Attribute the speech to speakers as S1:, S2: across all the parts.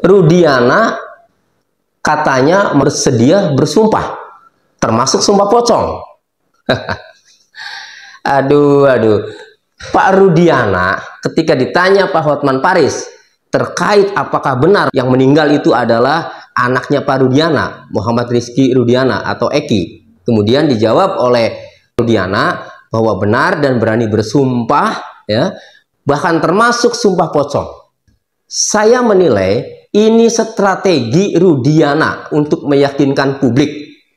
S1: Rudiana katanya bersedia bersumpah, termasuk sumpah pocong. Aduh. Pak Rudiana ketika ditanya Pak Hotman Paris terkait apakah benar yang meninggal itu adalah anaknya Pak Rudiana, Muhammad Rizky Rudiana atau Eki. Kemudian dijawab oleh Rudiana bahwa benar dan berani bersumpah, ya, bahkan termasuk sumpah pocong. Saya menilai ini strategi Rudiana untuk meyakinkan publik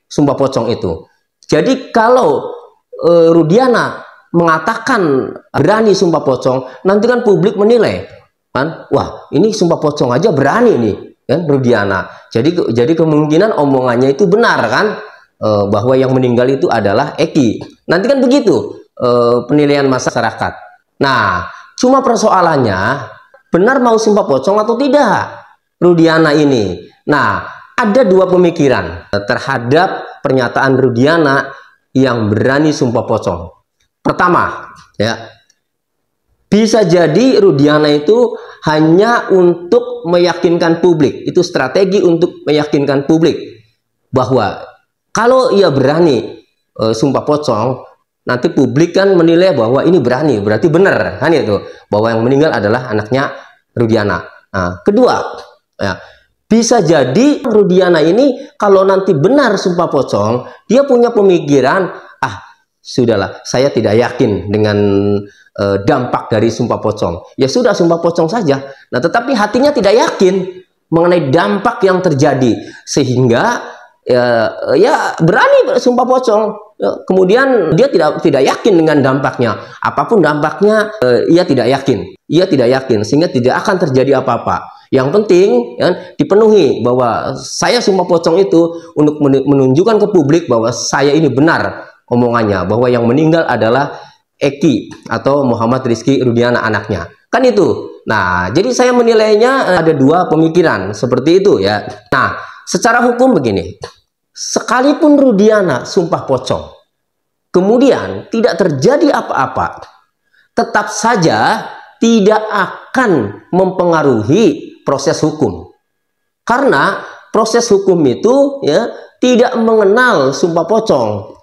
S1: sumpah pocong itu. Jadi kalau Rudiana mengatakan berani sumpah pocong, nanti kan publik menilai kan, wah ini sumpah pocong aja berani nih kan Rudiana. Jadi kemungkinan omongannya itu benar kan, bahwa yang meninggal itu adalah Eki. Nanti kan begitu penilaian masyarakat. Nah, cuma persoalannya benar mau sumpah pocong atau tidak Rudiana ini. Nah, ada dua pemikiran terhadap pernyataan Rudiana yang berani sumpah pocong. Pertama, ya, bisa jadi Rudiana itu hanya untuk meyakinkan publik. Itu strategi untuk meyakinkan publik bahwa kalau ia berani sumpah pocong, nanti publik kan menilai bahwa ini berani, berarti benar kan itu, bahwa yang meninggal adalah anaknya Rudiana. Nah, kedua, ya, bisa jadi Rudiana ini kalau nanti benar sumpah pocong, dia punya pemikiran, sudahlah, saya tidak yakin dengan dampak dari sumpah pocong. Ya sudah, sumpah pocong saja. Nah, tetapi hatinya tidak yakin mengenai dampak yang terjadi, sehingga ya berani sumpah pocong. Kemudian dia tidak yakin dengan dampaknya. Apapun dampaknya, ia tidak yakin. Ia tidak yakin, sehingga tidak akan terjadi apa-apa. Yang penting ya, dipenuhi bahwa saya sumpah pocong itu untuk menunjukkan ke publik bahwa saya ini benar omongannya, bahwa yang meninggal adalah Eki atau Muhammad Rizky Rudiana anaknya. Kan itu. Nah, jadi saya menilainya ada dua pemikiran seperti itu ya. Nah, secara hukum begini. Sekalipun Rudiana sumpah pocong, kemudian tidak terjadi apa-apa, tetap saja tidak akan mempengaruhi proses hukum. Karena proses hukum itu ya tidak mengenal sumpah pocong.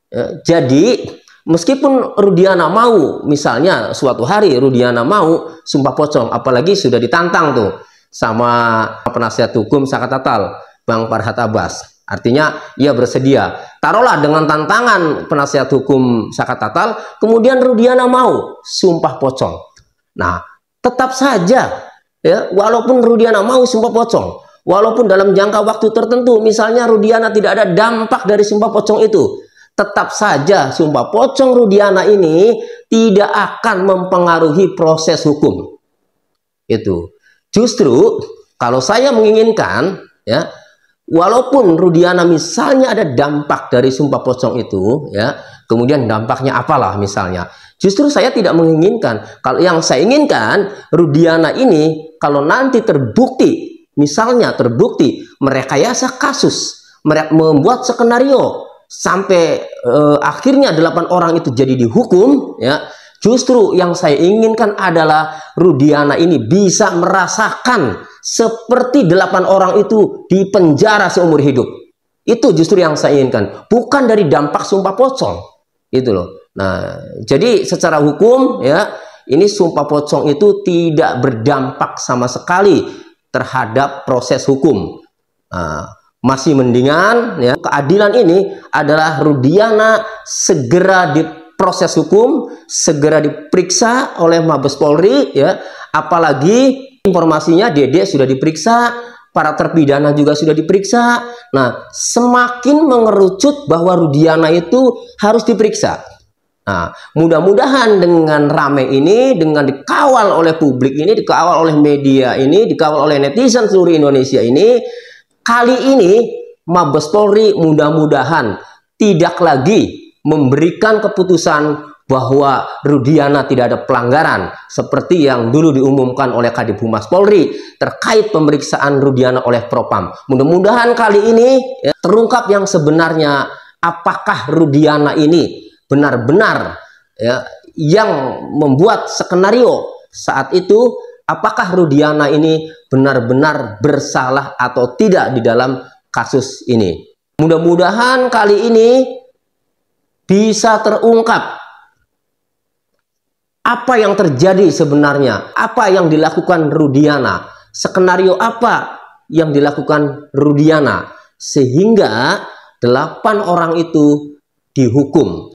S1: Ya, jadi meskipun Rudiana mau, misalnya suatu hari Rudiana mau sumpah pocong, apalagi sudah ditantang tuh sama penasihat hukum Sakat Tatal, Bang Farhad Abbas, artinya ia bersedia. Taruhlah dengan tantangan penasihat hukum Sakat Tatal, kemudian Rudiana mau sumpah pocong. Nah, tetap saja ya, walaupun Rudiana mau sumpah pocong, walaupun dalam jangka waktu tertentu misalnya Rudiana tidak ada dampak dari sumpah pocong itu, tetap saja sumpah pocong Rudiana ini tidak akan mempengaruhi proses hukum. Itu. Justru kalau saya menginginkan ya, walaupun Rudiana misalnya ada dampak dari sumpah pocong itu ya, kemudian dampaknya apalah misalnya. Justru saya tidak menginginkan. Kalau yang saya inginkan Rudiana ini kalau nanti terbukti, misalnya terbukti merekayasa kasus, membuat skenario sampai akhirnya 8 orang itu jadi dihukum ya, justru yang saya inginkan adalah Rudiana ini bisa merasakan seperti 8 orang itu di penjara seumur hidup. Itu justru yang saya inginkan, bukan dari dampak sumpah pocong itu loh. Nah, jadi secara hukum ya, ini sumpah pocong itu tidak berdampak sama sekali terhadap proses hukum. Masih mendingan ya, keadilan ini adalah Rudiana segera diproses hukum, segera diperiksa oleh Mabes Polri ya, apalagi informasinya Dede sudah diperiksa, para terpidana juga sudah diperiksa. Nah, semakin mengerucut bahwa Rudiana itu harus diperiksa. Nah, mudah-mudahan dengan rame ini, dengan dikawal oleh publik ini, dikawal oleh media ini, dikawal oleh netizen seluruh Indonesia ini, kali ini Mabes Polri mudah-mudahan tidak lagi memberikan keputusan bahwa Rudiana tidak ada pelanggaran seperti yang dulu diumumkan oleh Kadif Humas Polri terkait pemeriksaan Rudiana oleh Propam. Mudah-mudahan kali ini ya, terungkap yang sebenarnya, apakah Rudiana ini benar-benar ya, yang membuat skenario saat itu apakah Rudiana ini benar-benar bersalah atau tidak di dalam kasus ini. Mudah-mudahan kali ini bisa terungkap apa yang terjadi sebenarnya, apa yang dilakukan Rudiana, skenario apa yang dilakukan Rudiana, sehingga 8 orang itu dihukum.